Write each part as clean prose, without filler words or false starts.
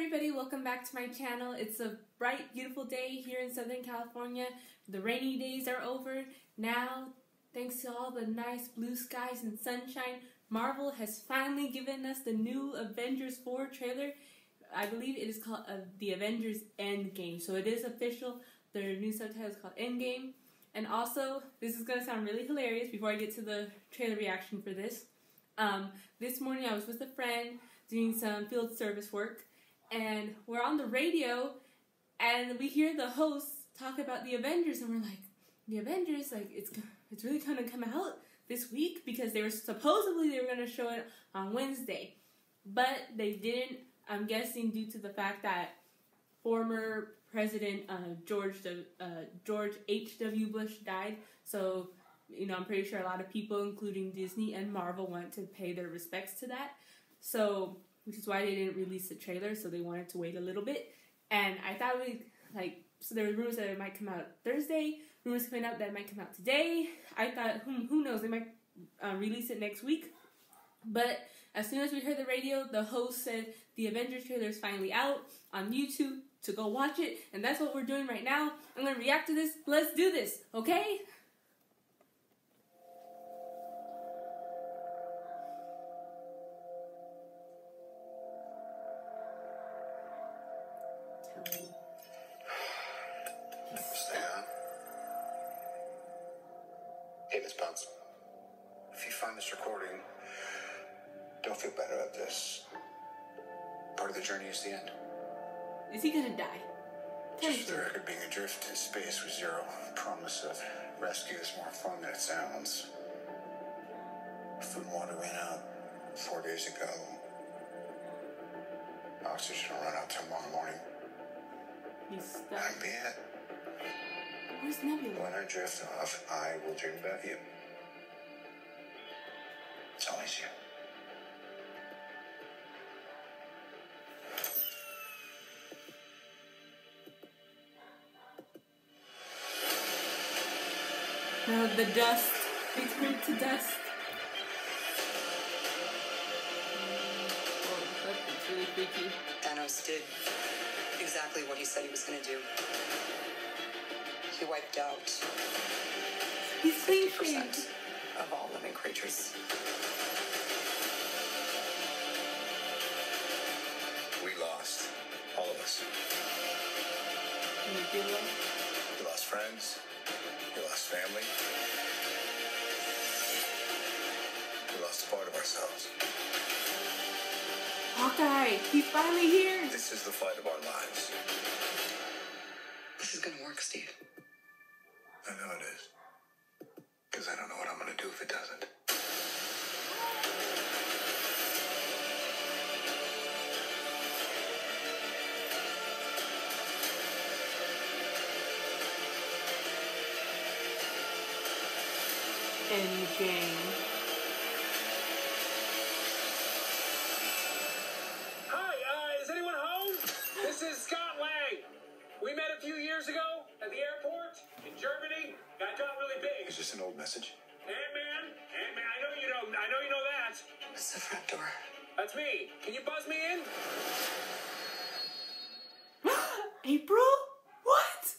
everybody, welcome back to my channel. It's a bright, beautiful day here in Southern California. The rainy days are over. Now, thanks to all the nice blue skies and sunshine, Marvel has finally given us the new Avengers 4 trailer. I believe it is called the Avengers Endgame. So it is official. Their new subtitle is called Endgame. And also, this is going to sound really hilarious before I get to the trailer reaction for this. This morning I was with a friend doing some field service work, and we're on the radio, and we hear the hosts talk about the Avengers, and we're like, the Avengers, like, it's really going to come out this week, because they were going to show it on Wednesday, but they didn't. I'm guessing due to the fact that former President George H.W. Bush died, so I'm pretty sure a lot of people, including Disney and Marvel, want to pay their respects to that. So, which is why they didn't release the trailer, so they wanted to wait a little bit. And I thought so there were rumors that it might come out Thursday, rumors coming out that it might come out today. I thought, who knows, they might release it next week. But as soon as we heard the radio, the host said the Avengers trailer is finally out on YouTube to go watch it. And that's what we're doing right now. I'm going to react to this. Let's do this, okay? Stay on. Hey, Miss Bounce. If you find this recording, don't feel better about this. Part of the journey is the end. Is he gonna die? Just for the record, being adrift in space with zero promise of rescue is more fun than it sounds. Food and water ran out 4 days ago. Oxygen will run out tomorrow morning. He's stuck. That'll be it. Where's Nebula? When I drift off, I will dream about you. It's always you. Now the dust. They turned to dust. Oh, that's really freaky. Thanos did exactly what he said he was going to do. He wiped out He's 50% of all living creatures. We lost. All of us. Nebula. We lost friends. We lost family. We lost a part of ourselves. Hawkeye, he's finally here. This is the fight of our lives. This is going to work, Steve. I know it is. Because I don't know what I'm going to do if it doesn't. Endgame. Hi, is anyone home? This is Scott Lang. We met a few years ago at the airport in Germany. I got really big. Is this an old message? Ant-Man, I know you know that. It's the front door. That's me. Can you buzz me in? April? What?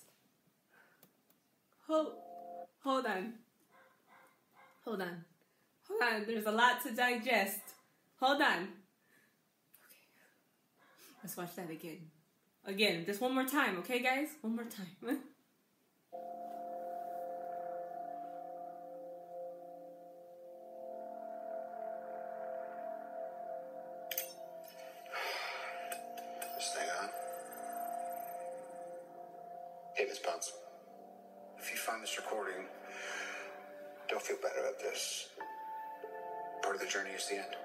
Hold on. There's a lot to digest. Hold on. Okay. Let's watch that again. Again, just one more time, okay, guys? One more time. Stay on. Hey, Miss Bounce. If you find this recording, don't feel better about this. Part of the journey is the end.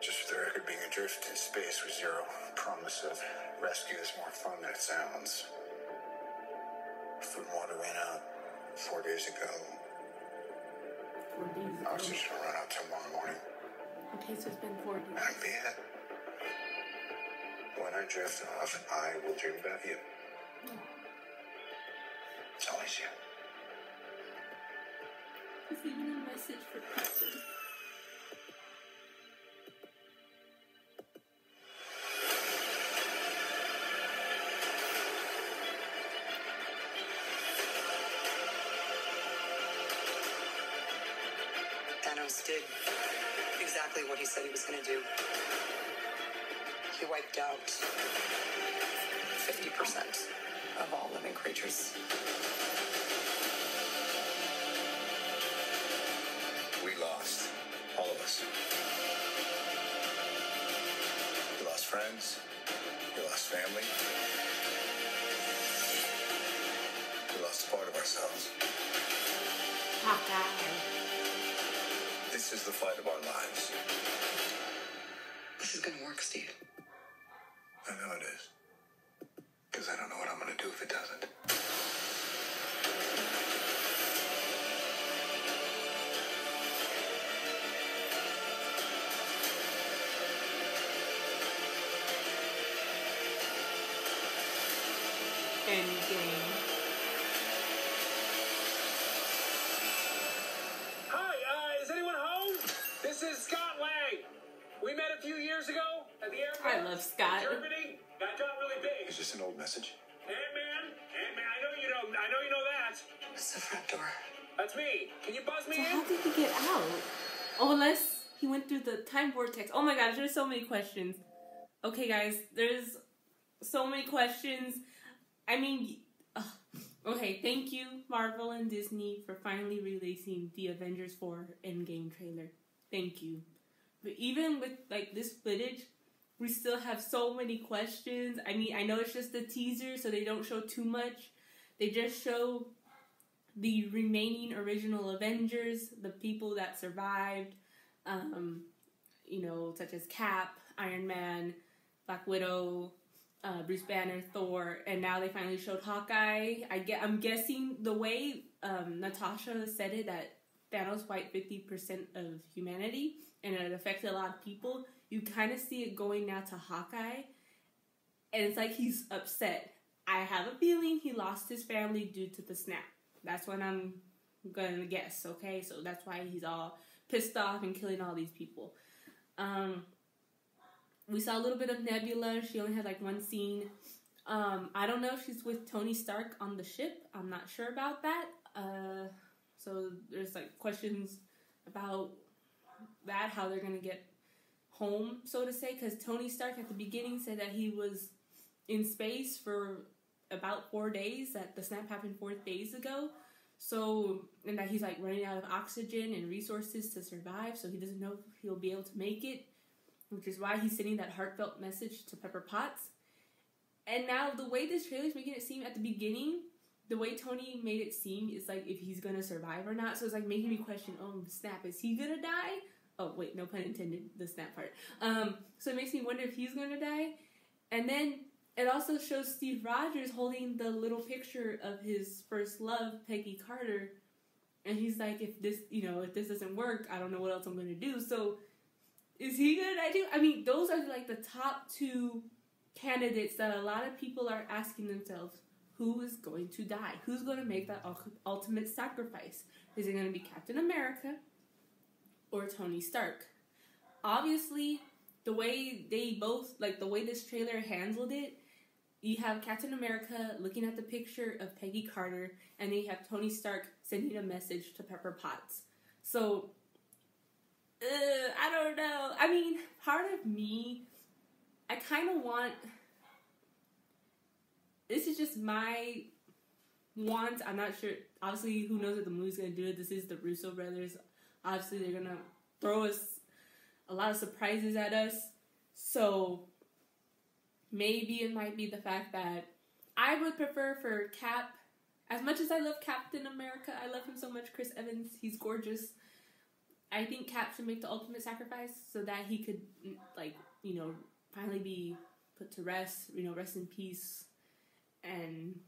Just for the record, being adrift in space with zero promise of rescue is more fun than it sounds. Food and water ran out 4 days ago. 4 days ago. Oxygen will run out tomorrow morning. Okay, so it's been 4 days. That'll be it. When I drift off, I will dream about you. It's always you. Is even a message for Peter? Thanos did exactly what he said he was going to do. He wiped out 50% of all living creatures. We lost. All of us. We lost friends. We lost family. We lost a part of ourselves. Hawkeye. This is the fight of our lives. This is going to work, Steve. I know it is. Because I don't know what I'm going to do if it doesn't. Endgame. Hi, is anyone home? This is Scott Lang. We met a few years ago at the airport. I love Scott. In Germany. That got really big. Is this an old message? Ant-Man, I know you know that. It's the front door. That's me. Can you buzz me So in? how did he get out? Oh, unless he went through the time vortex. Oh my gosh, there's so many questions. Okay, guys, there's so many questions. I mean, okay, thank you, Marvel and Disney, for finally releasing the Avengers 4 Endgame trailer. Thank you. But even with, like, this footage, we still have so many questions. I mean, I know it's just a teaser, so they don't show too much. They just show the remaining original Avengers, the people that survived, you know, such as Cap, Iron Man, Black Widow, Bruce Banner, Thor, and now they finally showed Hawkeye. I'm guessing the way Natasha said it, that Thanos wiped 50% of humanity, and it affected a lot of people. You kind of see it going now to Hawkeye, and it's like he's upset. I have a feeling he lost his family due to the snap. That's what I'm gonna guess, okay? So that's why he's all pissed off and killing all these people. We saw a little bit of Nebula. She only had like one scene. I don't know if she's with Tony Stark on the ship. I'm not sure about that. So there's like questions about that, how they're gonna get home, so to say, because Tony Stark at the beginning said that he was in space for about 4 days, that the snap happened 4 days ago. So, and that he's like running out of oxygen and resources to survive, so he doesn't know if he'll be able to make it, which is why he's sending that heartfelt message to Pepper Potts. And now the way this trailer is making it seem at the beginning, the way Tony made it seem is like if he's gonna survive or not. So it's like making me question, oh snap, is he gonna die? Oh wait, no pun intended, the snap part. So it makes me wonder if he's gonna die. And then it also shows Steve Rogers holding the little picture of his first love, Peggy Carter. And he's like, if this doesn't work, I don't know what else I'm gonna do. So is he gonna die too? I mean, those are like the top two candidates that a lot of people are asking themselves, who is going to die? Who's going to make that ultimate sacrifice? Is it going to be Captain America or Tony Stark? Obviously, the way the way this trailer handled it, you have Captain America looking at the picture of Peggy Carter, and then you have Tony Stark sending a message to Pepper Potts. So, I don't know. I mean, part of me, I kind of want... This is just my want. I'm not sure. Obviously, who knows what the movie's going to do. This is the Russo brothers. Obviously, they're going to throw us a lot of surprises at us. So, maybe it might be the fact that I would prefer for Cap, as much as I love Captain America, I love him so much, Chris Evans, he's gorgeous. I think Cap should make the ultimate sacrifice so that he could, finally be put to rest, rest in peace. And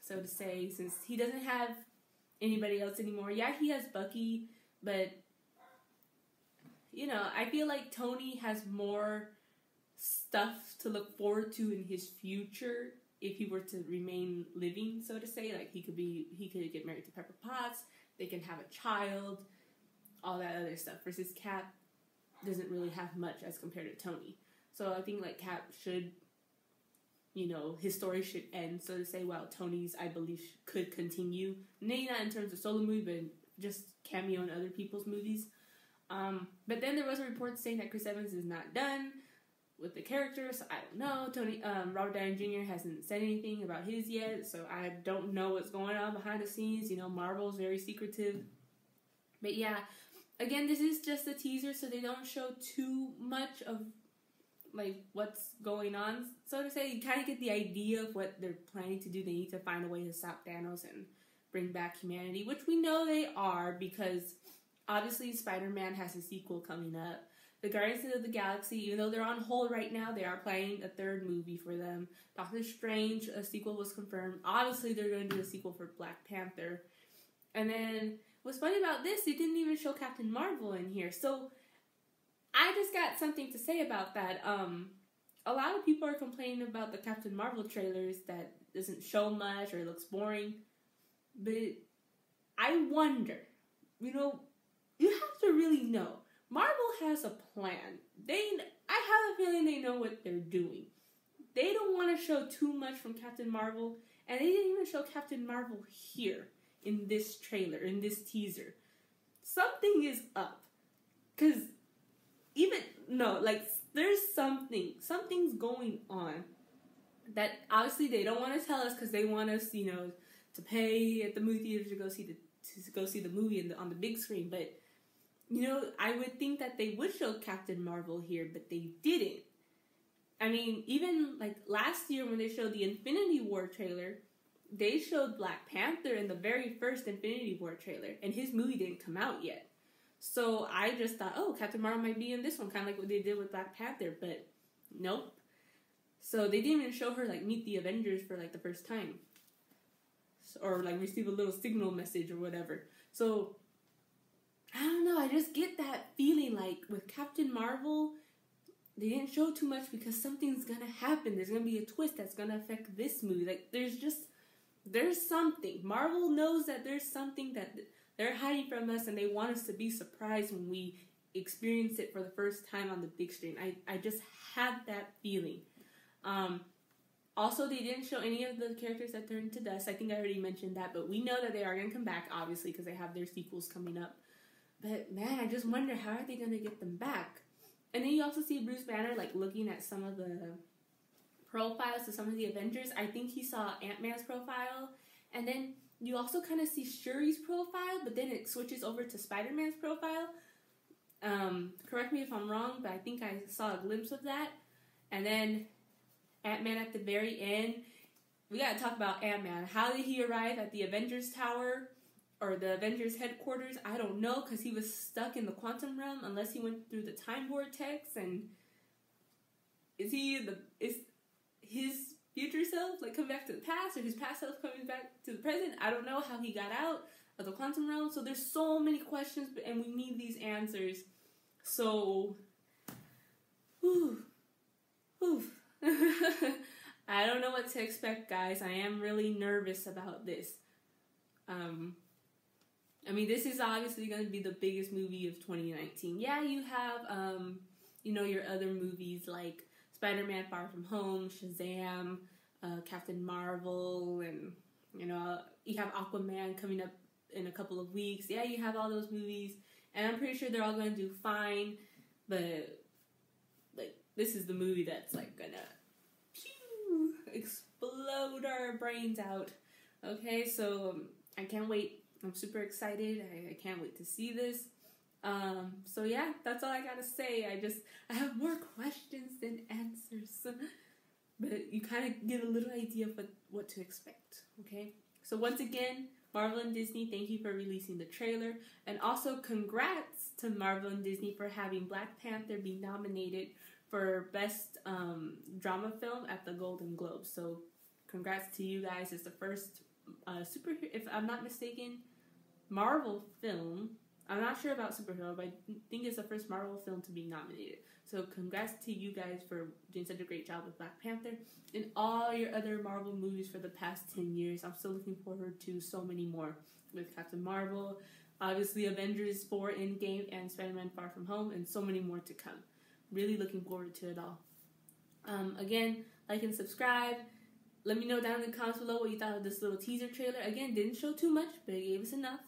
so to say, since he doesn't have anybody else anymore, yeah, he has Bucky, but, I feel like Tony has more stuff to look forward to in his future if he were to remain living, so to say. Like, he could get married to Pepper Potts, they can have a child, all that other stuff, versus Cap doesn't really have much as compared to Tony. So I think, like, Cap should... his story should end, so to say, while Tony's, I believe, could continue. Maybe not in terms of solo movie, but just cameo in other people's movies. But then there was a report saying that Chris Evans is not done with the character, so I don't know. Robert Downey Jr. hasn't said anything about his yet, so I don't know what's going on behind the scenes. You know, Marvel's very secretive. But yeah, again, this is just a teaser, so they don't show too much of like what's going on, so to say. You kind of get the idea of what they're planning to do. They need to find a way to stop Thanos and bring back humanity, which we know they are, because obviously Spider-Man has a sequel coming up. The Guardians of the Galaxy, even though they're on hold right now, they are planning a third movie for them. Doctor Strange, a sequel was confirmed. Obviously, they're going to do a sequel for Black Panther. And then, what's funny about this, they didn't even show Captain Marvel in here. So, I just got something to say about that. A lot of people are complaining about the Captain Marvel trailers that doesn't show much or it looks boring. But I wonder, you know, you have to really know. Marvel has a plan. I have a feeling they know what they're doing. They don't want to show too much from Captain Marvel, and they didn't even show Captain Marvel here in this trailer, in this teaser. Something is up. Because there's something's going on that obviously they don't want to tell us because they want us, you know, to pay at the movie theater to go see the movie on the big screen. But, you know, I would think that they would show Captain Marvel here, but they didn't. I mean, even like last year when they showed the Infinity War trailer, they showed Black Panther in the very first Infinity War trailer, and his movie didn't come out yet. So I just thought, oh, Captain Marvel might be in this one, kind of like what they did with Black Panther, but nope. So they didn't even show her like meet the Avengers for like the first time, or like receive a little signal message or whatever. So I don't know, I just get that feeling like with Captain Marvel, they didn't show too much because something's gonna happen. There's gonna be a twist that's gonna affect this movie. Like there's something. Marvel knows that there's something that they're hiding from us, and they want us to be surprised when we experience it for the first time on the big screen. I just had that feeling. Also, they didn't show any of the characters that turned to dust. I think I already mentioned that, but we know that they are going to come back, obviously, because they have their sequels coming up. But, man, I just wonder, how are they going to get them back? And then you also see Bruce Banner, like, looking at some of the profiles of some of the Avengers. I think he saw Ant-Man's profile, and then you also kind of see Shuri's profile, but then it switches over to Spider-Man's profile. Correct me if I'm wrong, but I think I saw a glimpse of that. And then Ant-Man at the very end. We gotta talk about Ant-Man. How did he arrive at the Avengers Tower or the Avengers headquarters? I don't know, because he was stuck in the quantum realm unless he went through the time vortex. And is his future self like coming back to the past, or his past self coming back to the present? I don't know how he got out of the quantum realm. So there's so many questions, and we need these answers. So, I don't know what to expect, guys. I am really nervous about this. I mean, this is obviously going to be the biggest movie of 2019. Yeah, you have, your other movies like Spider-Man Far From Home, Shazam, Captain Marvel, and, you have Aquaman coming up in a couple of weeks. Yeah, you have all those movies, and I'm pretty sure they're all going to do fine, but, like, this is the movie that's, like, gonna explode our brains out. Okay, so I can't wait. I'm super excited. I can't wait to see this. So yeah, that's all I gotta say. I have more questions than answers. But you kind of get a little idea of what to expect, okay? So once again, Marvel and Disney, thank you for releasing the trailer. And also congrats to Marvel and Disney for having Black Panther be nominated for Best Drama Film at the Golden Globes. So congrats to you guys. It's the first superhero, if I'm not mistaken, Marvel film. I'm not sure about superhero, but I think it's the first Marvel film to be nominated. So congrats to you guys for doing such a great job with Black Panther and all your other Marvel movies for the past 10 years. I'm still looking forward to so many more with Captain Marvel, obviously Avengers 4 Endgame, and Spider-Man Far From Home, and so many more to come. Really looking forward to it all. Again, like and subscribe. Let me know down in the comments below what you thought of this little teaser trailer. Again, didn't show too much, but it gave us enough.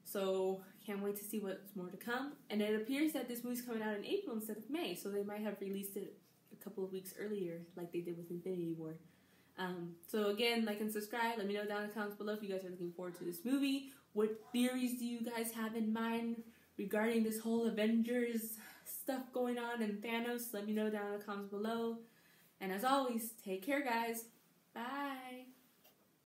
So, can't wait to see what's more to come. And it appears that this movie's coming out in April instead of May, so they might have released it a couple of weeks earlier, like they did with Infinity War. So again, like and subscribe. Let me know down in the comments below if you guys are looking forward to this movie. What theories do you guys have in mind regarding this whole Avengers stuff going on and Thanos? Let me know down in the comments below. And as always, take care, guys. Bye.